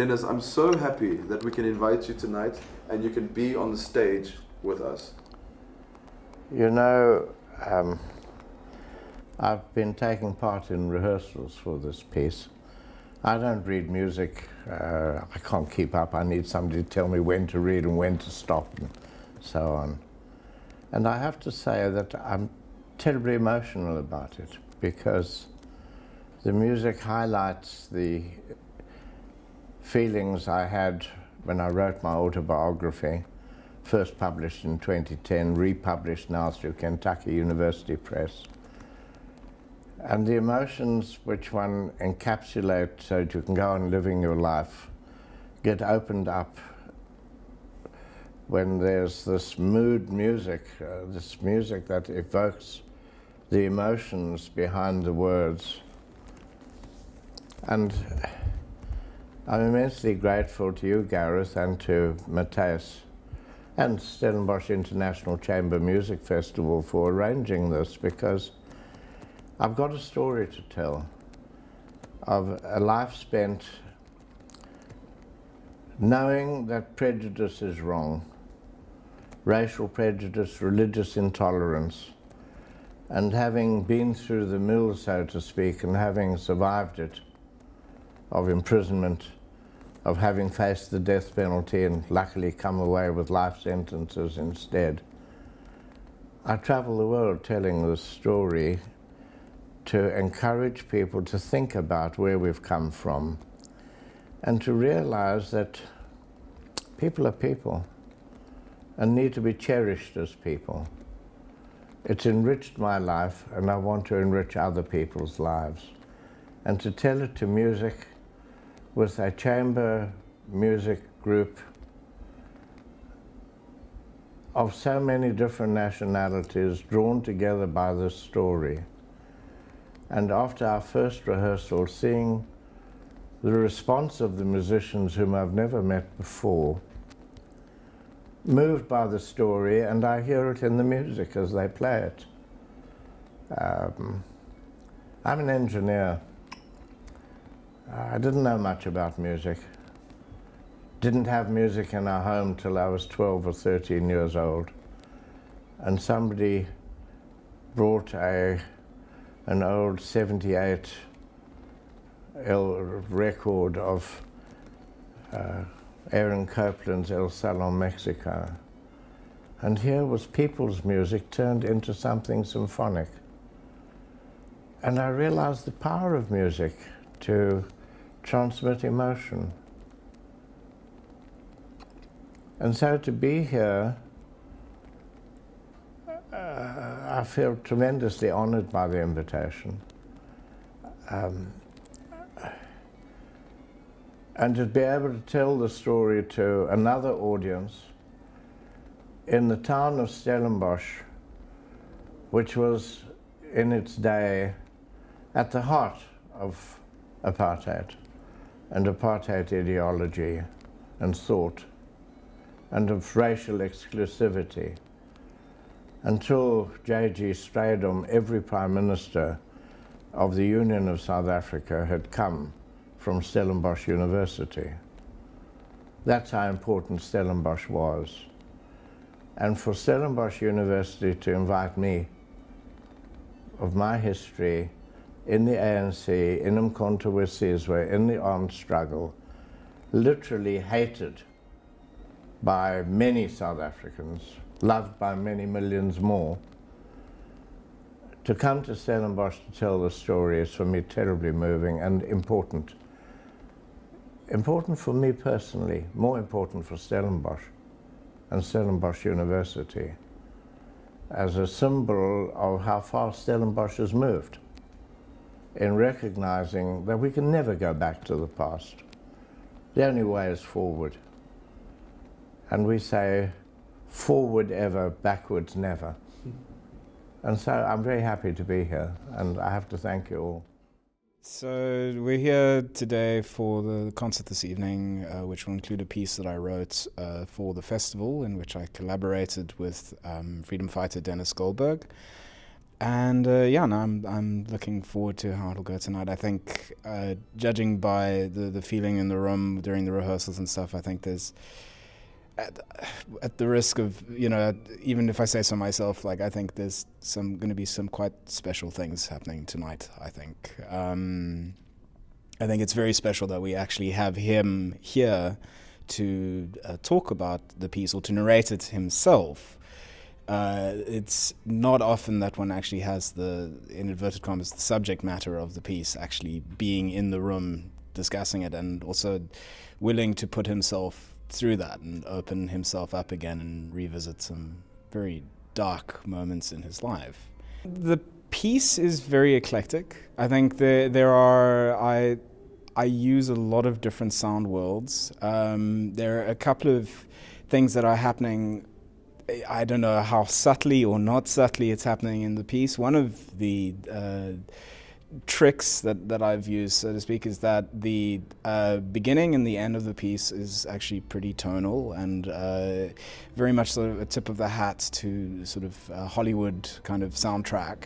Denis, I'm so happy that we can invite you tonight and you can be on the stage with us. You know, I've been taking part in rehearsals for this piece. I don't read music. I can't keep up. I need somebody to tell me when to read and when to stop and so on. And I have to say that I'm terribly emotional about it because the music highlights the feelings I had when I wrote my autobiography, first published in 2010, republished now through Kentucky University Press. And the emotions which one encapsulates so that you can go on living your life get opened up when there's this mood music, this music that evokes the emotions behind the words. And I'm immensely grateful to you, Gareth, and to Matthijs and Stellenbosch International Chamber Music Festival for arranging this, because I've got a story to tell of a life spent knowing that prejudice is wrong, racial prejudice, religious intolerance, and having been through the mill, so to speak, and having survived it, of imprisonment, of having faced the death penalty and luckily come away with life sentences instead. I travel the world telling this story to encourage people to think about where we've come from and to realize that people are people and need to be cherished as people. It's enriched my life and I want to enrich other people's lives. And to tell it to music with a chamber music group of so many different nationalities drawn together by this story. And after our first rehearsal, seeing the response of the musicians whom I've never met before, moved by the story, and I hear it in the music as they play it. I'm an engineer. I didn't know much about music. Didn't have music in our home till I was 12 or 13 years old. And somebody brought an old 78 record of Aaron Copland's El Salon Mexico. And here was people's music turned into something symphonic. And I realized the power of music to transmit emotion. And so to be here, I feel tremendously honored by the invitation. And to be able to tell the story to another audience in the town of Stellenbosch, which was in its day at the heart of apartheid and apartheid ideology and thought and of racial exclusivity. Until J.G. Strydom, every Prime Minister of the Union of South Africa had come from Stellenbosch University. That's how important Stellenbosch was. And for Stellenbosch University to invite me, of my history, in the ANC, in Umkhonto we Sizwe, in the armed struggle, literally hated by many South Africans, loved by many millions more. To come to Stellenbosch to tell the story is for me terribly moving and important. Important for me personally, more important for Stellenbosch and Stellenbosch University as a symbol of how far Stellenbosch has moved in recognizing that we can never go back to the past. The only way is forward. And we say, forward ever, backwards never. And so I'm very happy to be here, and I have to thank you all. So we're here today for the concert this evening, which will include a piece that I wrote for the festival, in which I collaborated with freedom fighter Denis Goldberg. Yeah, no, I'm looking forward to how it'll go tonight. I think, judging by the feeling in the room during the rehearsals and stuff, I think there's, at the risk of, even if I say so myself, like, I think there's going to be some quite special things happening tonight. I think it's very special that we actually have him here to talk about the piece or to narrate it himself. It's not often that one actually has the, in inverted commas, the subject matter of the piece actually being in the room discussing it, and also willing to put himself through that and open himself up again and revisit some very dark moments in his life. The piece is very eclectic. I think there are, I use a lot of different sound worlds. There are a couple of things that are happening. I don't know how subtly or not subtly it's happening in the piece. One of the tricks that I've used, so to speak, is that the beginning and the end of the piece is actually pretty tonal and very much sort of a tip of the hat to sort of Hollywood kind of soundtrack.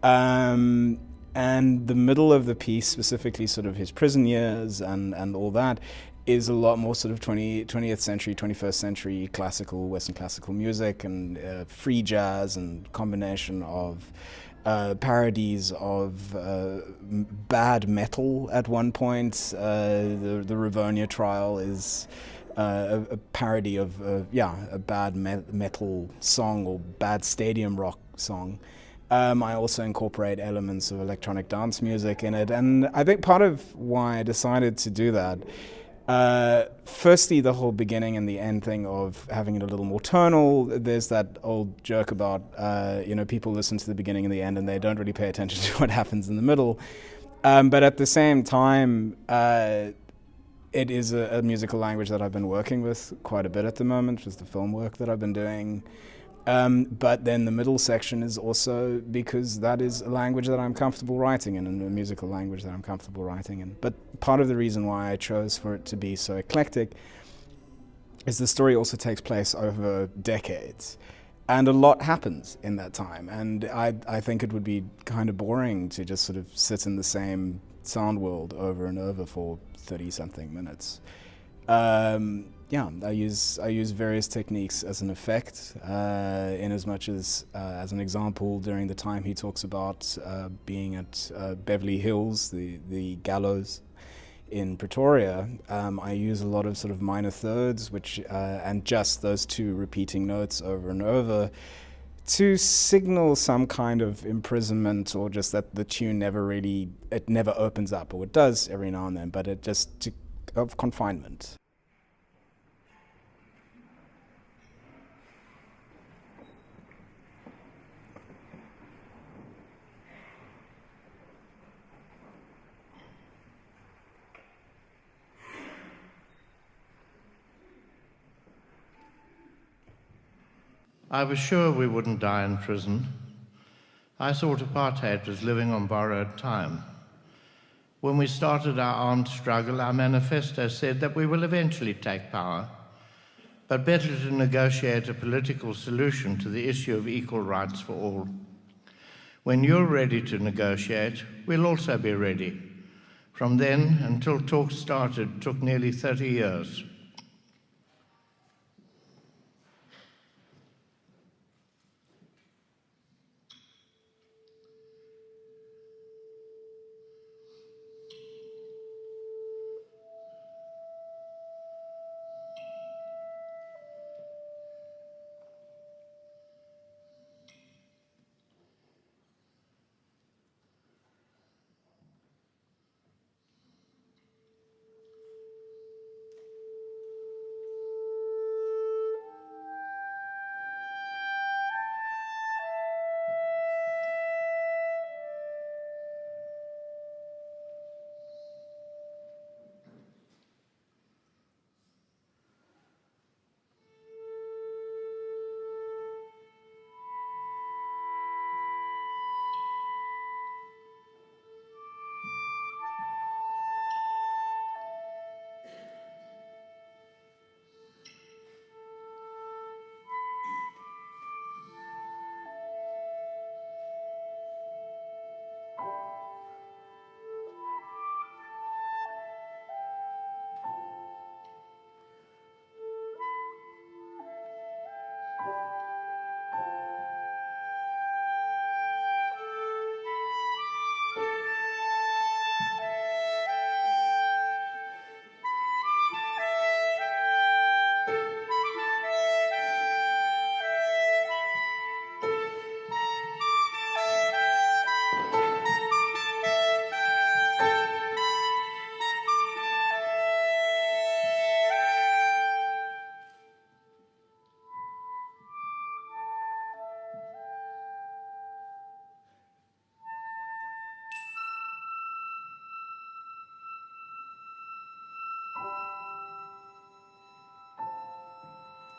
And the middle of the piece, specifically sort of his prison years and all that, is a lot more sort of 20th century, 21st century classical, Western classical music and free jazz and combination of parodies of bad metal at one point. The Rivonia Trial is a parody of a bad metal song or bad stadium rock song. I also incorporate elements of electronic dance music in it, and I think part of why I decided to do that, firstly, the whole beginning and the end thing of having it a little more tonal. There's that old joke about, people listen to the beginning and the end and they don't really pay attention to what happens in the middle. But at the same time, it is a musical language that I've been working with quite a bit at the moment, with the film work that I've been doing. But then the middle section is also because that is a language that I'm comfortable writing in, and a musical language that I'm comfortable writing in. But part of the reason why I chose for it to be so eclectic is the story also takes place over decades. And a lot happens in that time. And I think it would be kind of boring to just sort of sit in the same sound world over and over for 30-something minutes. I use various techniques as an effect, in as much as an example, during the time he talks about being at Beverly Hills, the gallows in Pretoria, I use a lot of sort of minor thirds, which and just those two repeating notes over and over to signal some kind of imprisonment, or just that the tune never opens up, or it does every now and then, but it just of confinement. I was sure we wouldn't die in prison. I thought apartheid was living on borrowed time. When we started our armed struggle, our manifesto said that we will eventually take power, but better to negotiate a political solution to the issue of equal rights for all. When you're ready to negotiate, we'll also be ready. From then until talks started took nearly 30 years.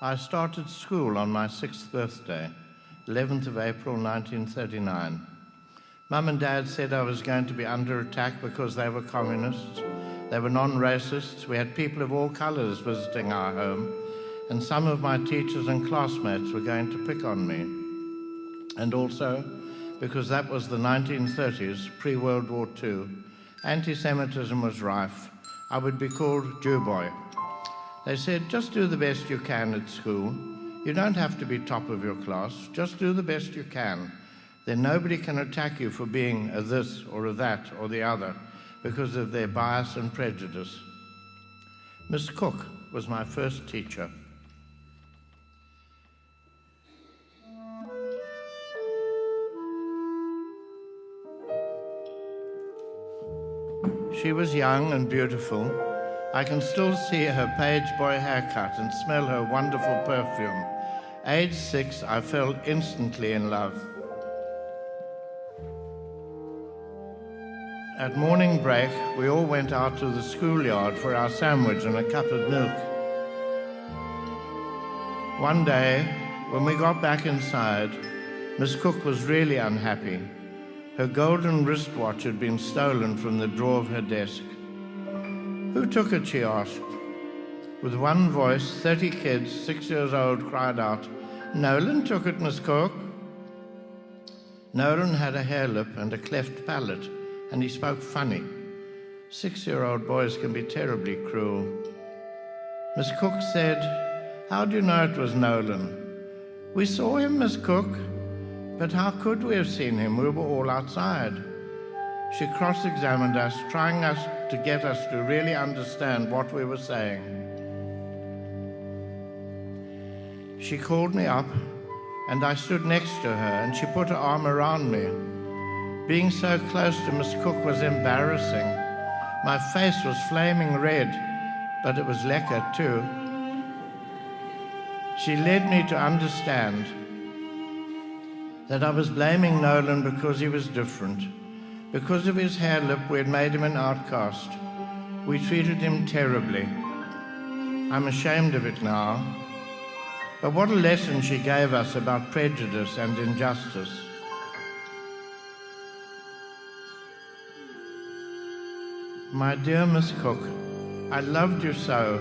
I started school on my 6th birthday, 11th of April 1939. Mum and Dad said I was going to be under attack because they were communists. They were non-racists. We had people of all colours visiting our home, and some of my teachers and classmates were going to pick on me. And also, because that was the 1930s, pre-World War II, anti-Semitism was rife. I would be called Jew boy. They said, just do the best you can at school. You don't have to be top of your class. Just do the best you can. Then nobody can attack you for being a this or a that or the other because of their bias and prejudice. Miss Cook was my first teacher. She was young and beautiful. I can still see her page boy haircut and smell her wonderful perfume. Age 6, I fell instantly in love. At morning break, we all went out to the schoolyard for our sandwich and a cup of milk. One day, when we got back inside, Miss Cook was really unhappy. Her golden wristwatch had been stolen from the drawer of her desk. Who took it, she asked. With one voice, 30 kids, 6 years old, cried out, Nolan took it, Miss Cook. Nolan had a hair lip and a cleft palate, and he spoke funny. 6-year-old boys can be terribly cruel. Miss Cook said, how do you know it was Nolan? We saw him, Miss Cook. But how could we have seen him? We were all outside. She cross-examined us, trying to get us to really understand what we were saying. She called me up, and I stood next to her, and she put her arm around me. Being so close to Miss Cook was embarrassing. My face was flaming red, but it was lekker too. She led me to understand that I was blaming Nolan because he was different. Because of his hair lip, we had made him an outcast. We treated him terribly. I'm ashamed of it now. But what a lesson she gave us about prejudice and injustice. My dear Miss Cook, I loved you so.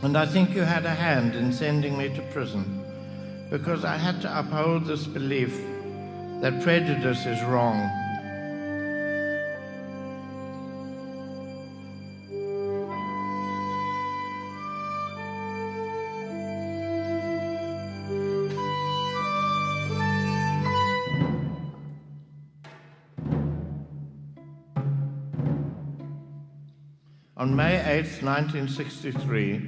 And I think you had a hand in sending me to prison, because I had to uphold this belief that prejudice is wrong. On May 8, 1963,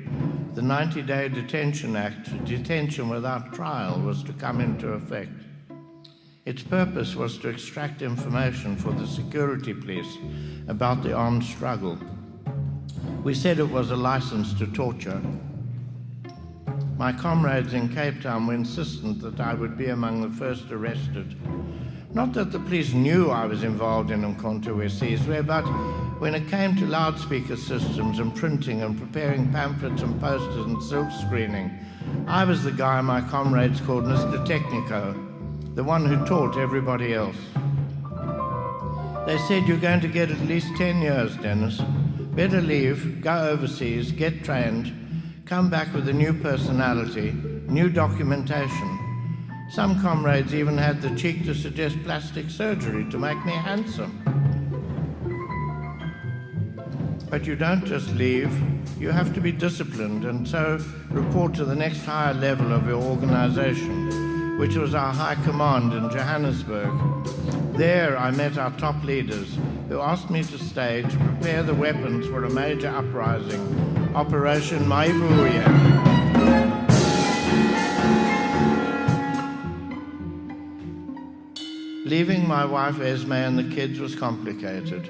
the 90-Day Detention Act, detention without trial, was to come into effect. Its purpose was to extract information for the security police about the armed struggle. We said it was a license to torture. My comrades in Cape Town were insistent that I would be among the first arrested. Not that the police knew I was involved in Umkhonto we Sizwe, but when it came to loudspeaker systems and printing and preparing pamphlets and posters and silk screening, I was the guy my comrades called Mr. Technico, the one who taught everybody else. They said, you're going to get at least 10 years, Dennis. Better leave, go overseas, get trained, come back with a new personality, new documentation. Some comrades even had the cheek to suggest plastic surgery to make me handsome. But you don't just leave, you have to be disciplined and so report to the next higher level of your organization, which was our high command in Johannesburg. There I met our top leaders who asked me to stay to prepare the weapons for a major uprising, Operation Maibuya. Leaving my wife Esme and the kids was complicated.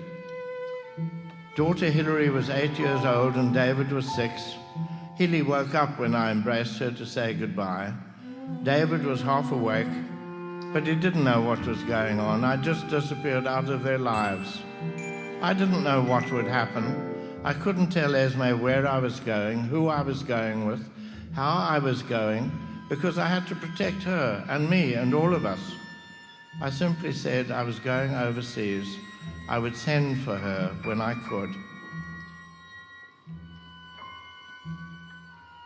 Daughter Hilary was 8 years old and David was 6. Hilly woke up when I embraced her to say goodbye. David was half awake, but he didn't know what was going on. I just disappeared out of their lives. I didn't know what would happen. I couldn't tell Esme where I was going, who I was going with, how I was going, because I had to protect her and me and all of us. I simply said I was going overseas. I would send for her when I could.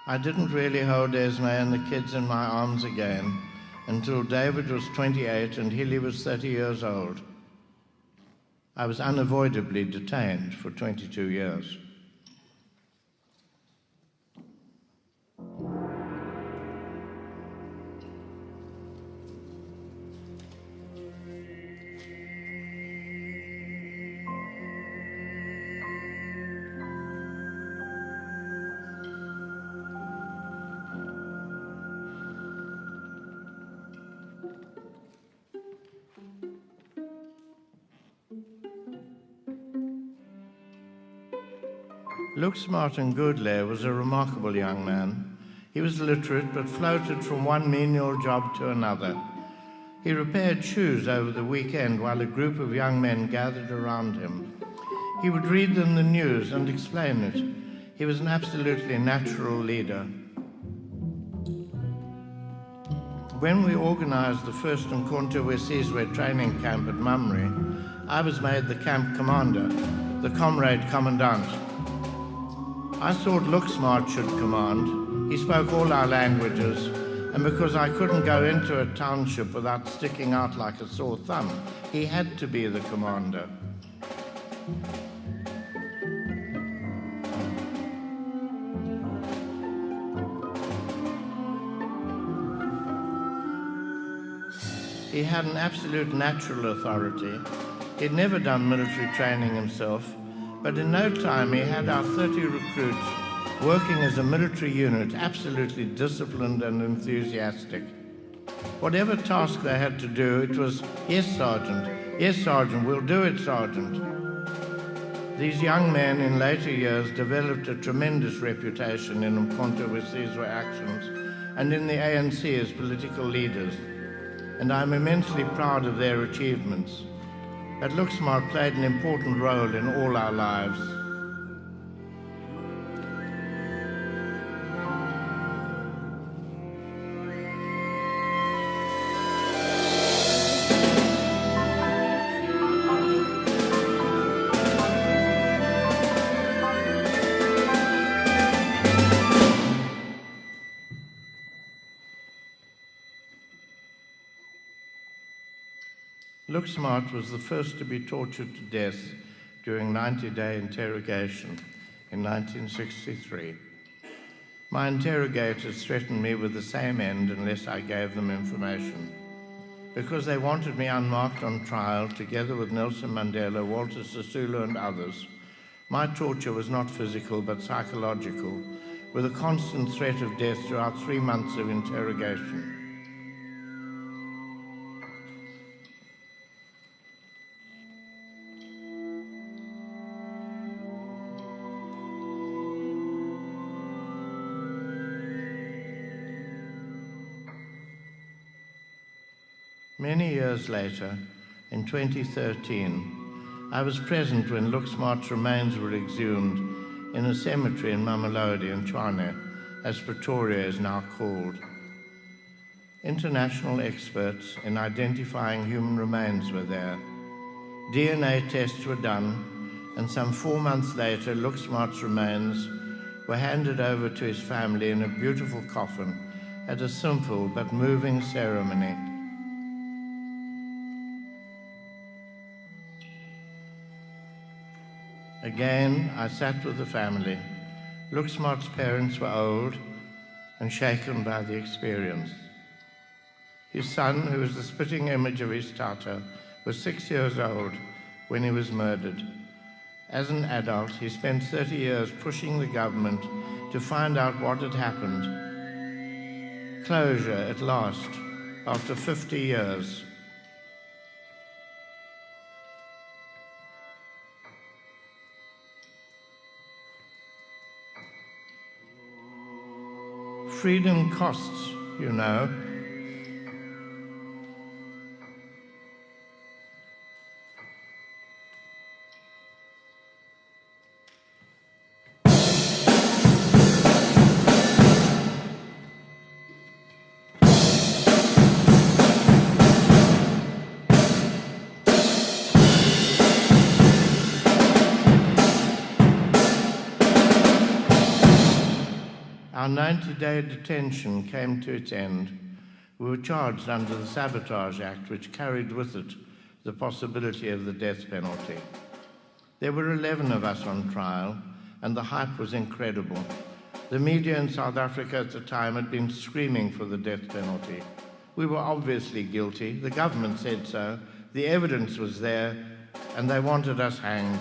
I didn't really hold Esme and the kids in my arms again until David was 28 and Hilly was 30 years old. I was unavoidably detained for 22 years. Lux Martin Goodlay was a remarkable young man. He was literate but floated from one menial job to another. He repaired shoes over the weekend while a group of young men gathered around him. He would read them the news and explain it. He was an absolutely natural leader. When we organized the first Mkhonto Wesizwe training camp at Mamre, I was made the camp commander, the comrade commandant. I thought Luxmart should command. He spoke all our languages, and because I couldn't go into a township without sticking out like a sore thumb, he had to be the commander. He had an absolute natural authority. He'd never done military training himself, but in no time he had our 30 recruits working as a military unit, absolutely disciplined and enthusiastic. Whatever task they had to do, it was, yes, Sergeant, we'll do it, Sergeant. These young men in later years developed a tremendous reputation in Mkhonto Wesizwe actions and in the ANC as political leaders, and I'm immensely proud of their achievements. But Luxmart played an important role in all our lives. Luxmart was the first to be tortured to death during 90-day interrogation in 1963. My interrogators threatened me with the same end unless I gave them information. Because they wanted me unmarked on trial, together with Nelson Mandela, Walter Sisulu and others, my torture was not physical but psychological, with a constant threat of death throughout 3 months of interrogation. Many years later, in 2013, I was present when Luxmart's remains were exhumed in a cemetery in Mamelodi in Tshwane, as Pretoria is now called. International experts in identifying human remains were there. DNA tests were done, and some 4 months later, Luxmart's remains were handed over to his family in a beautiful coffin at a simple but moving ceremony. Again, I sat with the family. Luxmart's parents were old and shaken by the experience. His son, who was the spitting image of his tata, was 6 years old when he was murdered. As an adult, he spent 30 years pushing the government to find out what had happened. Closure at last, after 50 years. Freedom costs, you know. Our 90-day detention came to its end. We were charged under the Sabotage Act, which carried with it the possibility of the death penalty. There were 11 of us on trial, and the hype was incredible. The media in South Africa at the time had been screaming for the death penalty. We were obviously guilty. The government said so. The evidence was there, and they wanted us hanged.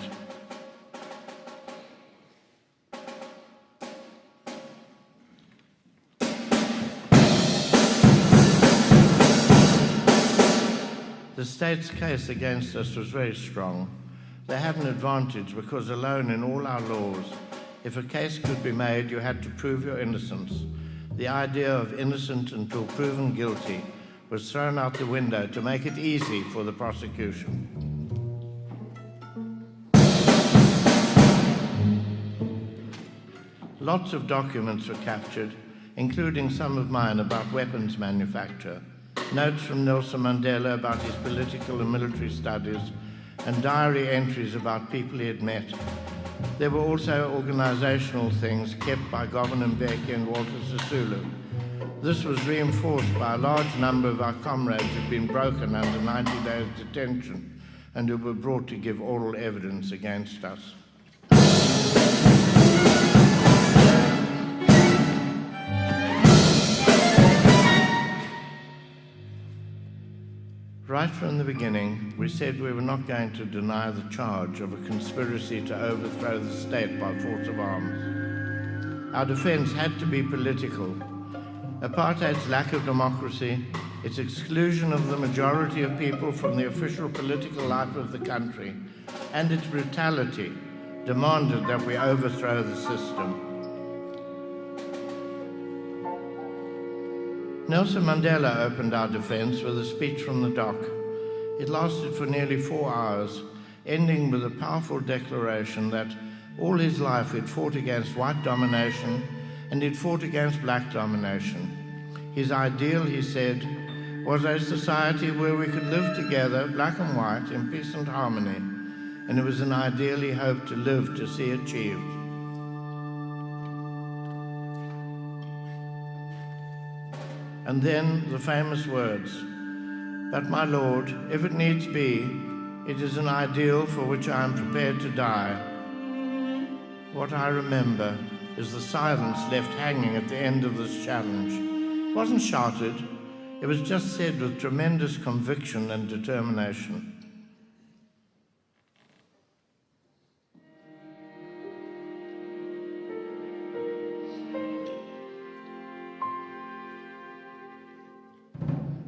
The state's case against us was very strong. They had an advantage because alone in all our laws, if a case could be made, you had to prove your innocence. The idea of innocent until proven guilty was thrown out the window to make it easy for the prosecution. Lots of documents were captured, including some of mine about weapons manufacture, notes from Nelson Mandela about his political and military studies, and diary entries about people he had met. There were also organizational things kept by Governor Mbeki and Walter Sisulu. This was reinforced by a large number of our comrades who had been broken under 90 days detention and who were brought to give oral evidence against us. Right from the beginning, we said we were not going to deny the charge of a conspiracy to overthrow the state by force of arms. Our defense had to be political. Apartheid's lack of democracy, its exclusion of the majority of people from the official political life of the country, and its brutality demanded that we overthrow the system. Nelson Mandela opened our defense with a speech from the dock. It lasted for nearly 4 hours, ending with a powerful declaration that all his life he'd fought against white domination and he'd fought against black domination. His ideal, he said, was a society where we could live together, black and white, in peace and harmony, and it was an ideal he hoped to live to see achieved. And then the famous words, "But my Lord, if it needs be, it is an ideal for which I am prepared to die." What I remember is the silence left hanging at the end of this challenge. It wasn't shouted, it was just said with tremendous conviction and determination.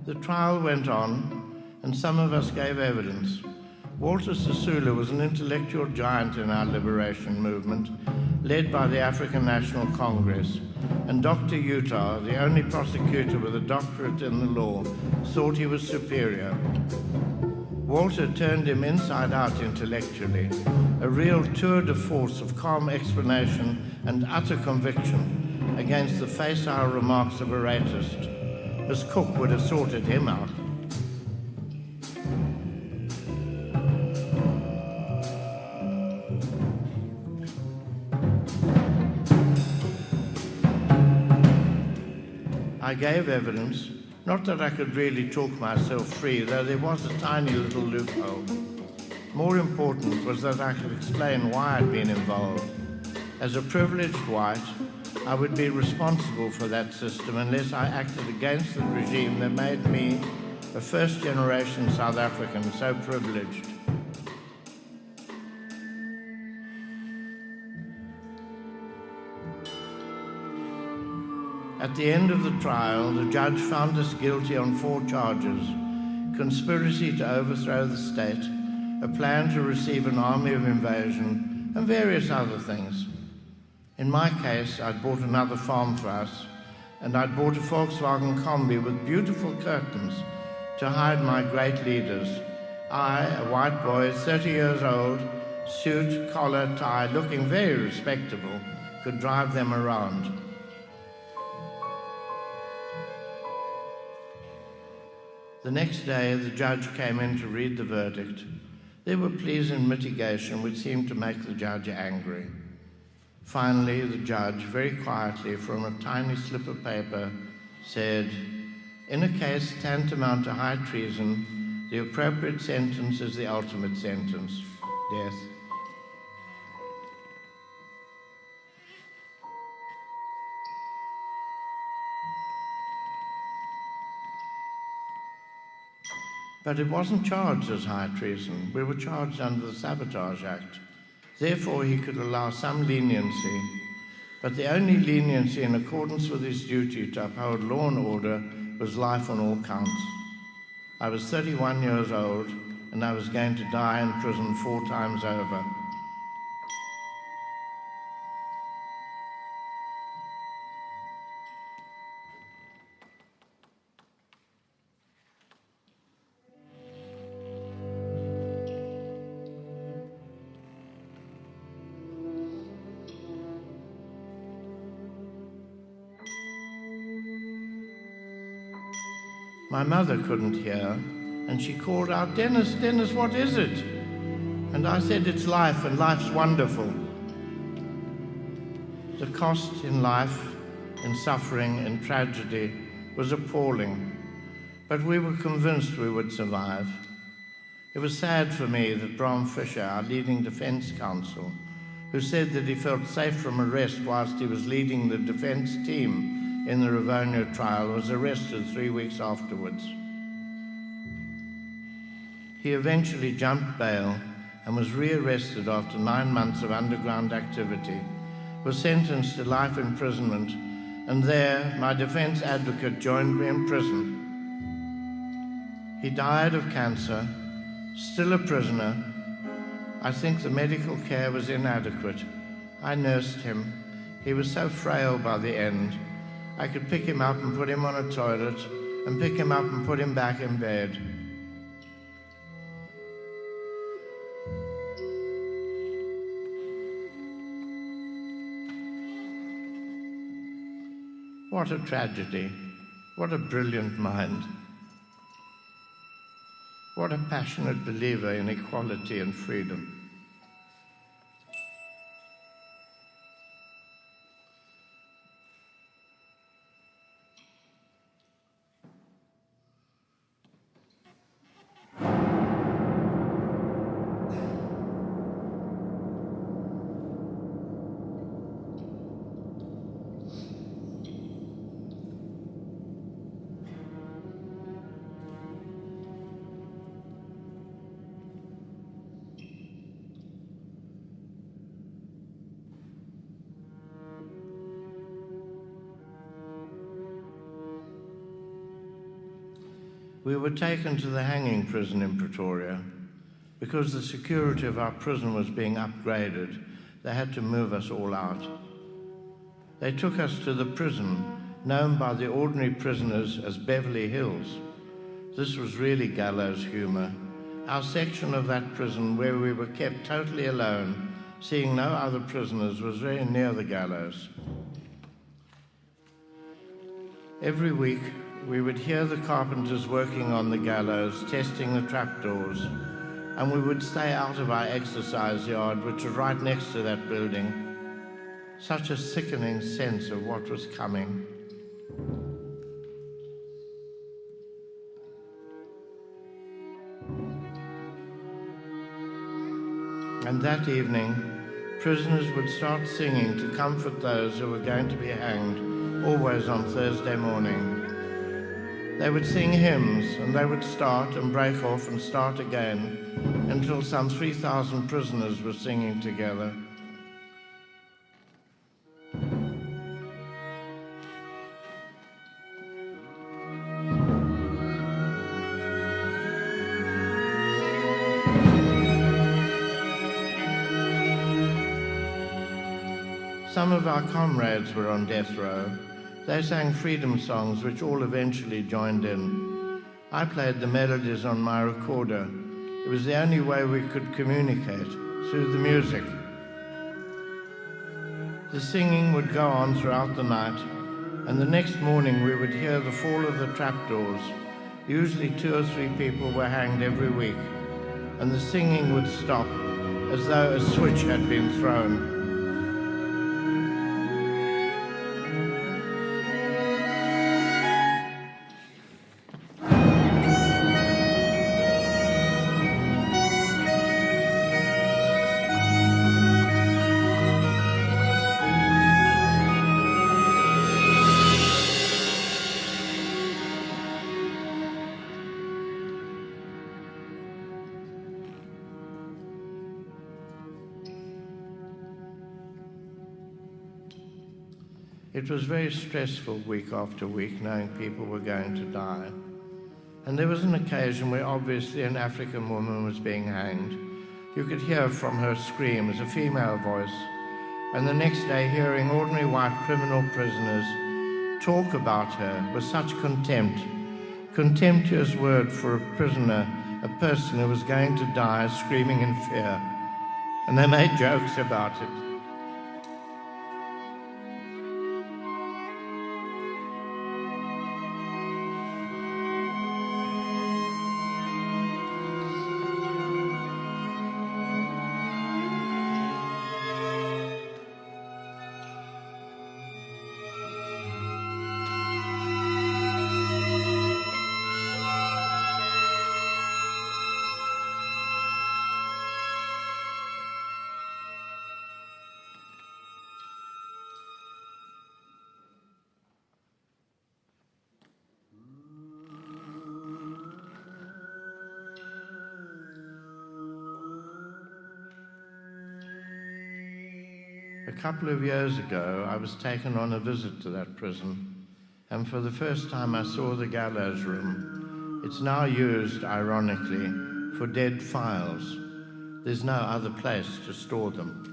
The trial went on, and some of us gave evidence. Walter Sisulu was an intellectual giant in our liberation movement, led by the African National Congress, and Dr. Utah, the only prosecutor with a doctorate in the law, thought he was superior. Walter turned him inside out intellectually, a real tour de force of calm explanation and utter conviction against the facile remarks of a ratist. Miss Cook would have sorted him out. I gave evidence, not that I could really talk myself free, though there was a tiny little loophole. More important was that I could explain why I'd been involved. As a privileged white, I would be responsible for that system unless I acted against the regime that made me, a first-generation South African, so privileged. At the end of the trial, the judge found us guilty on 4 charges: conspiracy to overthrow the state, a plan to receive an army of invasion, and various other things. In my case, I'd bought another farm for us, and I'd bought a Volkswagen Kombi with beautiful curtains to hide my great leaders. I, a white boy, 30 years old, suit, collar, tie, looking very respectable, could drive them around. The next day, the judge came in to read the verdict. There were pleas in mitigation which seemed to make the judge angry. Finally, the judge, very quietly, from a tiny slip of paper, said, "In a case tantamount to high treason, the appropriate sentence is the ultimate sentence, death." But it wasn't charged as high treason. We were charged under the Sabotage Act. Therefore, he could allow some leniency, but the only leniency in accordance with his duty to uphold law and order was life on all counts. I was 31 years old, and I was going to die in prison 4 times over. My mother couldn't hear, and she called out, "Dennis, Dennis, what is it?" And I said, "It's life, and life's wonderful." The cost in life, in suffering, in tragedy was appalling, but we were convinced we would survive. It was sad for me that Bram Fischer, our leading defense counsel, who said that he felt safe from arrest whilst he was leading the defense team in the Rivonia trial, was arrested 3 weeks afterwards. He eventually jumped bail and was rearrested after 9 months of underground activity, was sentenced to life imprisonment, and there my defense advocate joined me in prison. He died of cancer, still a prisoner. I think the medical care was inadequate. I nursed him. He was so frail by the end. I could pick him up and put him on a toilet, and pick him up and put him back in bed. What a tragedy. What a brilliant mind. What a passionate believer in equality and freedom. We were taken to the hanging prison in Pretoria. Because the security of our prison was being upgraded, they had to move us all out. They took us to the prison, known by the ordinary prisoners as Beverly Hills. This was really gallows humor. Our section of that prison, where we were kept totally alone, seeing no other prisoners, was very near the gallows. Every week, we would hear the carpenters working on the gallows, testing the trapdoors, and we would stay out of our exercise yard, which was right next to that building. Such a sickening sense of what was coming. And that evening, prisoners would start singing to comfort those who were going to be hanged, always on Thursday morning. They would sing hymns, and they would start and break off and start again until some 3,000 prisoners were singing together. Some of our comrades were on death row. They sang freedom songs, which all eventually joined in. I played the melodies on my recorder. It was the only way we could communicate, through the music. The singing would go on throughout the night, and the next morning we would hear the fall of the trapdoors. Usually 2 or 3 people were hanged every week, and the singing would stop as though a switch had been thrown. It was very stressful week after week, knowing people were going to die. And there was an occasion where obviously an African woman was being hanged. You could hear from her screams, a female voice, and the next day hearing ordinary white criminal prisoners talk about her with such contempt. Contemptuous word for a prisoner, a person who was going to die screaming in fear. And they made jokes about it. A couple of years ago, I was taken on a visit to that prison, and for the first time I saw the gallows room. It's now used, ironically, for dead files. There's no other place to store them.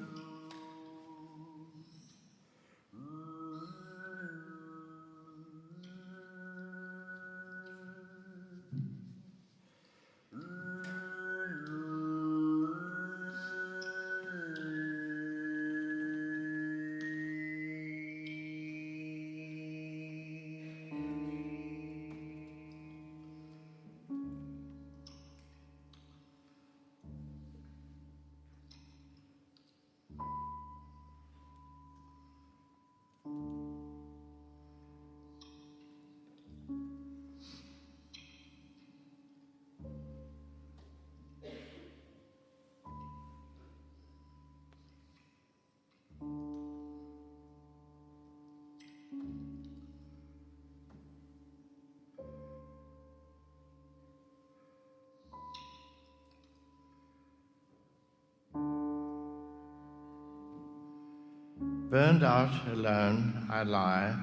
Burned out, alone, I lie,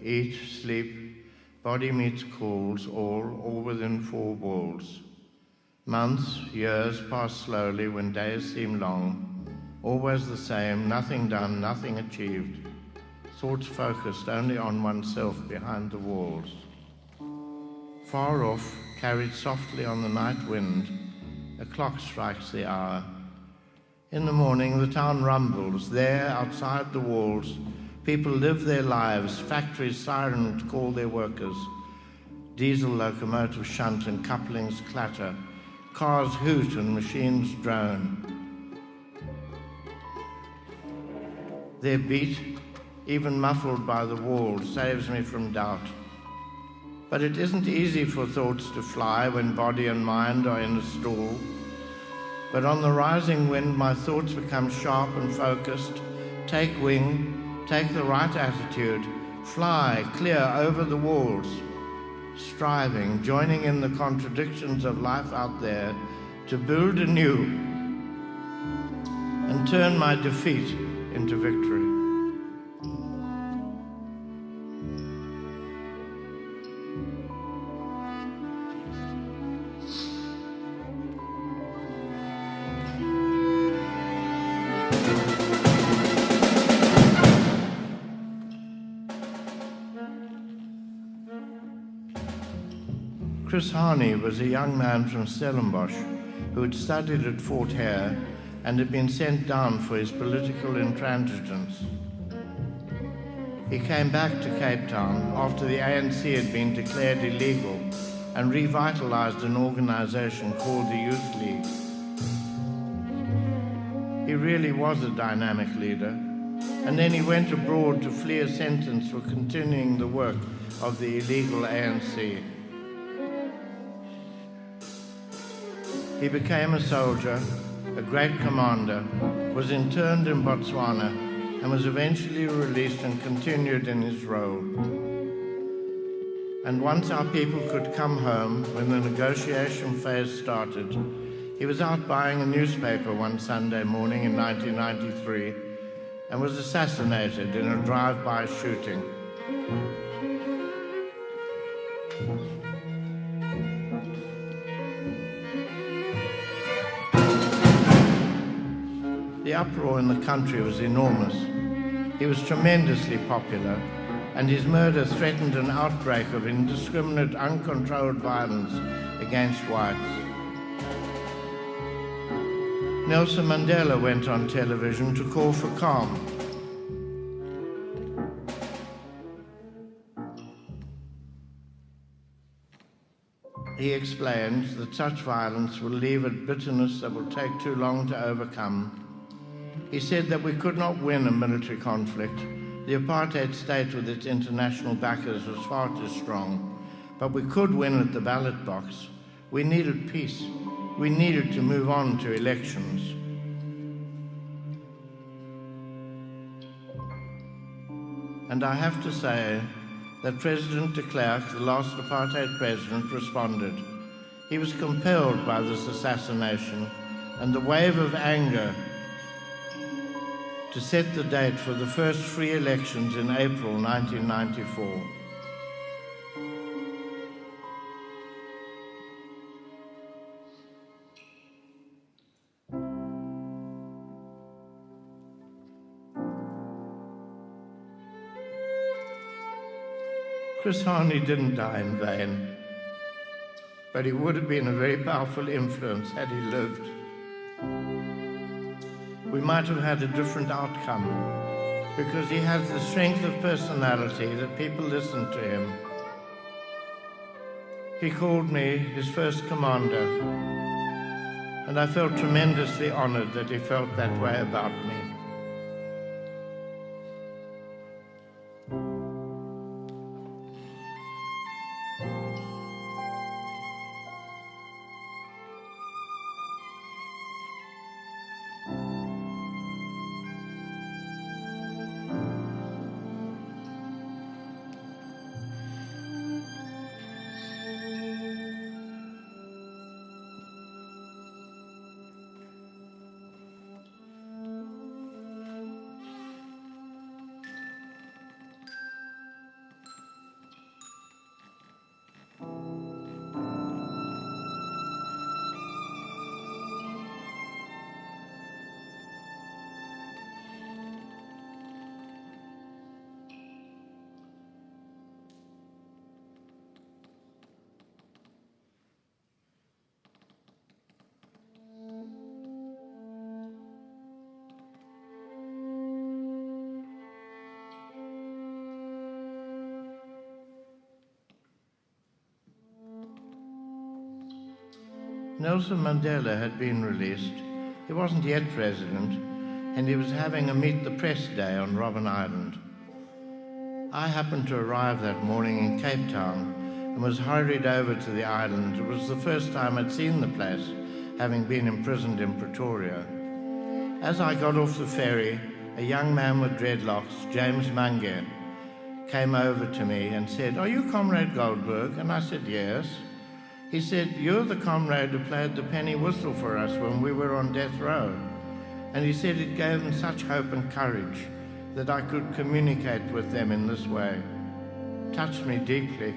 eat, sleep, body meets calls, all within four walls. Months, years pass slowly when days seem long, always the same, nothing done, nothing achieved, thoughts focused only on oneself behind the walls. Far off, carried softly on the night wind, a clock strikes the hour. In the morning, the town rumbles. There, outside the walls, people live their lives. Factories siren call their workers. Diesel locomotives shunt and couplings clatter. Cars hoot and machines drone. Their beat, even muffled by the walls, saves me from doubt. But it isn't easy for thoughts to fly when body and mind are in a stall. But on the rising wind, my thoughts become sharp and focused. Take wing, take the right attitude, fly clear over the walls, striving, joining in the contradictions of life out there to build anew and turn my defeat into victory. Chris Harney was a young man from Stellenbosch who had studied at Fort Hare and had been sent down for his political intransigence. He came back to Cape Town after the ANC had been declared illegal and revitalized an organization called the Youth League. He really was a dynamic leader, and then he went abroad to flee a sentence for continuing the work of the illegal ANC. He became a soldier, a great commander, was interned in Botswana, and was eventually released and continued in his role. And once our people could come home, when the negotiation phase started, he was out buying a newspaper one Sunday morning in 1993, and was assassinated in a drive-by shooting. The uproar in the country was enormous. He was tremendously popular, and his murder threatened an outbreak of indiscriminate, uncontrolled violence against whites. Nelson Mandela went on television to call for calm. He explained that such violence will leave a bitterness that will take too long to overcome. He said that we could not win a military conflict. The apartheid state with its international backers was far too strong. But we could win at the ballot box. We needed peace. We needed to move on to elections. And I have to say that President de Klerk, the last apartheid president, responded. He was compelled by this assassination and the wave of anger to set the date for the first free elections in April 1994. Chris Hani didn't die in vain, but he would have been a very powerful influence had he lived. We might have had a different outcome because he has the strength of personality that people listen to him. He called me his first commander, and I felt tremendously honored that he felt that way about me. Nelson Mandela had been released. He wasn't yet president, and he was having a Meet the Press day on Robben Island. I happened to arrive that morning in Cape Town and was hurried over to the island. It was the first time I'd seen the place, having been imprisoned in Pretoria. As I got off the ferry, a young man with dreadlocks, James Mange, came over to me and said, "Are you Comrade Goldberg?" And I said, "Yes." He said, "You're the comrade who played the penny whistle for us when we were on death row." And he said it gave him such hope and courage that I could communicate with them in this way. It touched me deeply.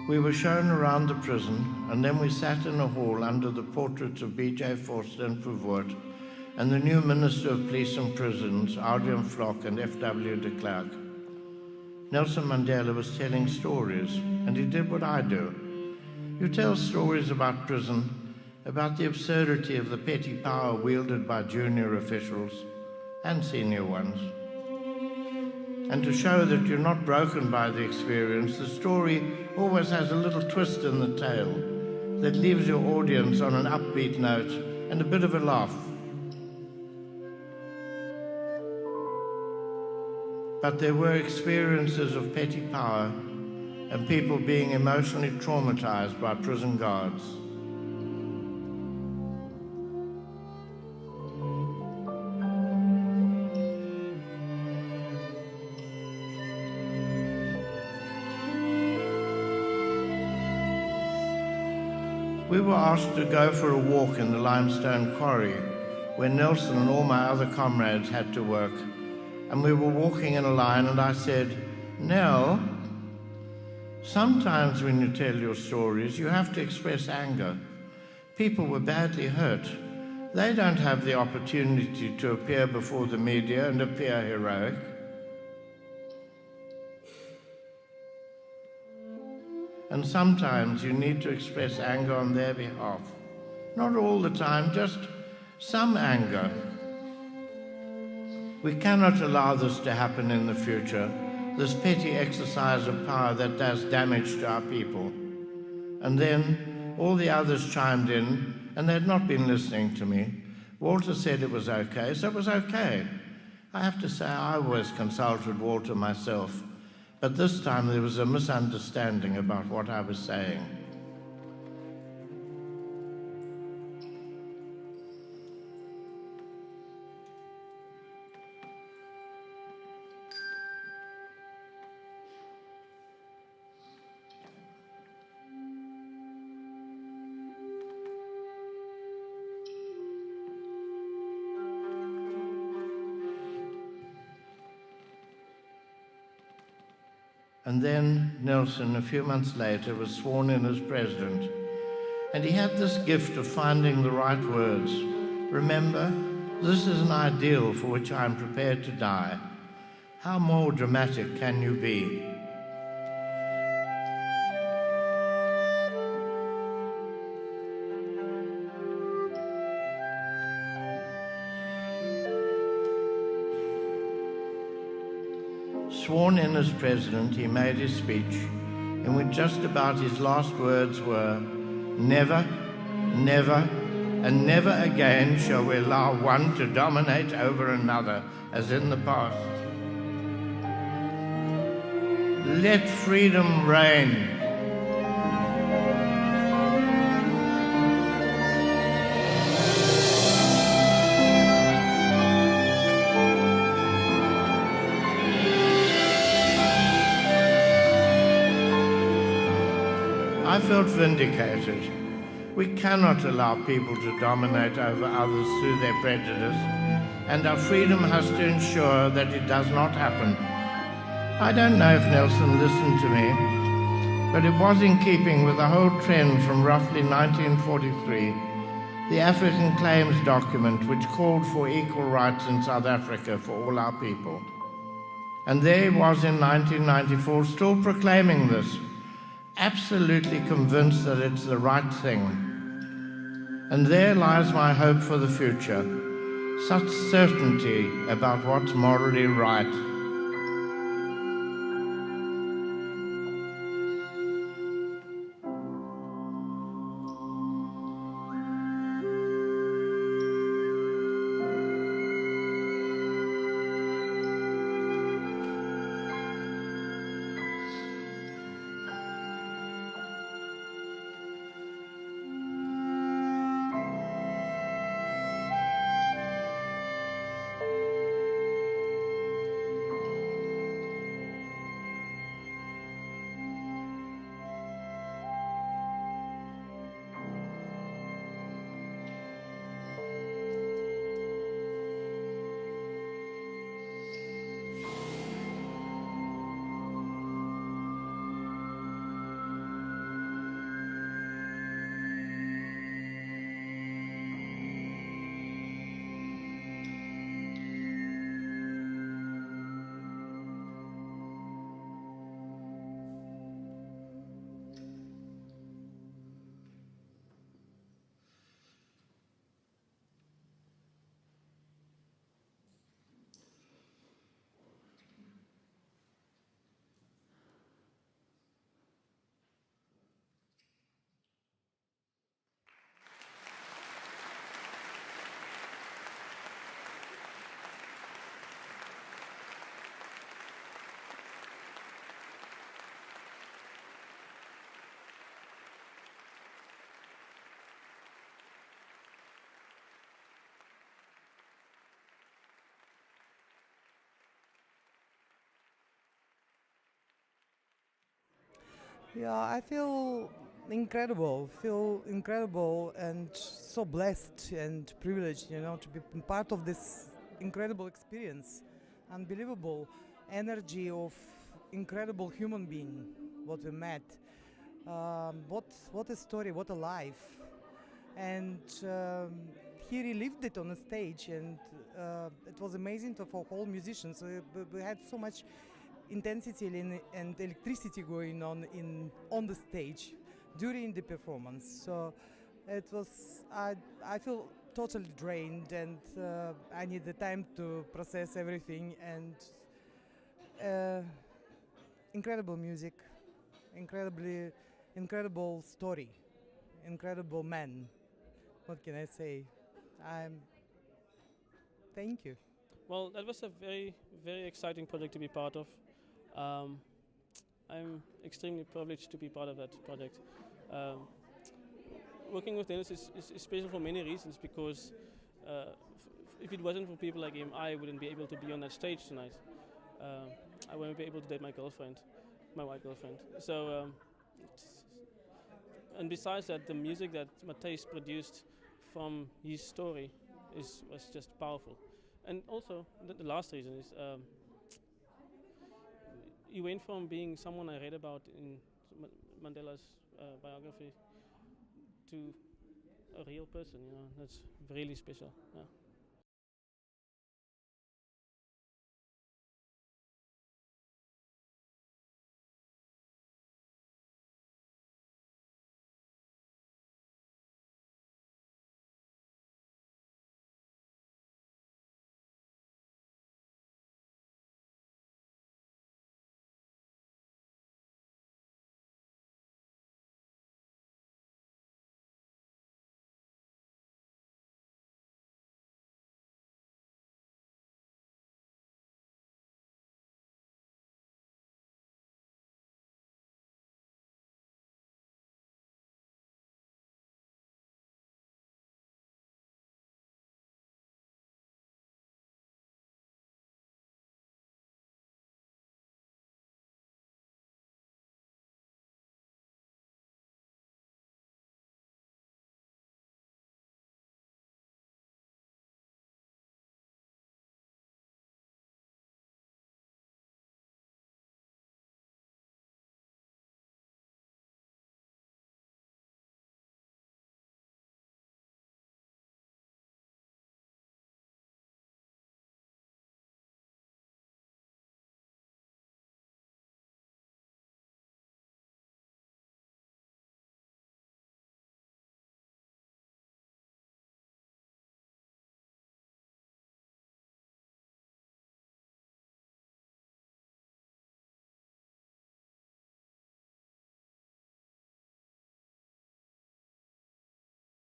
We were shown around the prison, and then we sat in a hall under the portraits of B.J. Forster and Verwoerd and the new Minister of Police and Prisons, Adrian Vlok and F.W. de Klerk. Nelson Mandela was telling stories, and he did what I do. You tell stories about prison, about the absurdity of the petty power wielded by junior officials and senior ones. And to show that you're not broken by the experience, the story always has a little twist in the tale that leaves your audience on an upbeat note and a bit of a laugh. But there were experiences of petty power and people being emotionally traumatized by prison guards. We were asked to go for a walk in the limestone quarry where Nelson and all my other comrades had to work. And we were walking in a line, and I said, "Nell, sometimes when you tell your stories, you have to express anger. People were badly hurt. They don't have the opportunity to appear before the media and appear heroic. And sometimes you need to express anger on their behalf. Not all the time, just some anger. We cannot allow this to happen in the future, this petty exercise of power that does damage to our people." And then all the others chimed in, and they'd not been listening to me. Walter said it was okay, so it was okay. I have to say I always consulted Walter myself, but this time there was a misunderstanding about what I was saying. And then Nelson, a few months later, was sworn in as president. And he had this gift of finding the right words. "Remember, this is an ideal for which I am prepared to die. How more dramatic can you be?" Sworn in as president, he made his speech, in which just about his last words were, "Never, never, and never again shall we allow one to dominate over another as in the past. Let freedom reign." I felt vindicated. We cannot allow people to dominate over others through their prejudice, and our freedom has to ensure that it does not happen. I don't know if Nelson listened to me, but it was in keeping with the whole trend from roughly 1943, the African Claims document which called for equal rights in South Africa for all our people. And there he was in 1994 still proclaiming this, absolutely convinced that it's the right thing. And there lies my hope for the future, such certainty about what's morally right. Yeah, I feel incredible. Feel incredible and so blessed and privileged, to be part of this incredible experience. Unbelievable energy of incredible human being, what we met. What a story, what a life. And he relived it on the stage, and it was amazing for whole musicians. We had so much intensity and electricity going on the stage during the performance. So it was, I feel totally drained, and I need the time to process everything. And incredible music, incredible story, incredible man. What can I say? Thank you. Well, that was a very, very exciting project to be part of. I'm extremely privileged to be part of that project. Working with Denis is special for many reasons, because if it wasn't for people like him, I wouldn't be able to be on that stage tonight. I wouldn't be able to date my white girlfriend. So, and besides that, the music that Matthijs produced from his story was just powerful. And also, the last reason is he went from being someone I read about in Mandela's biography to a real person. That's really special. Yeah.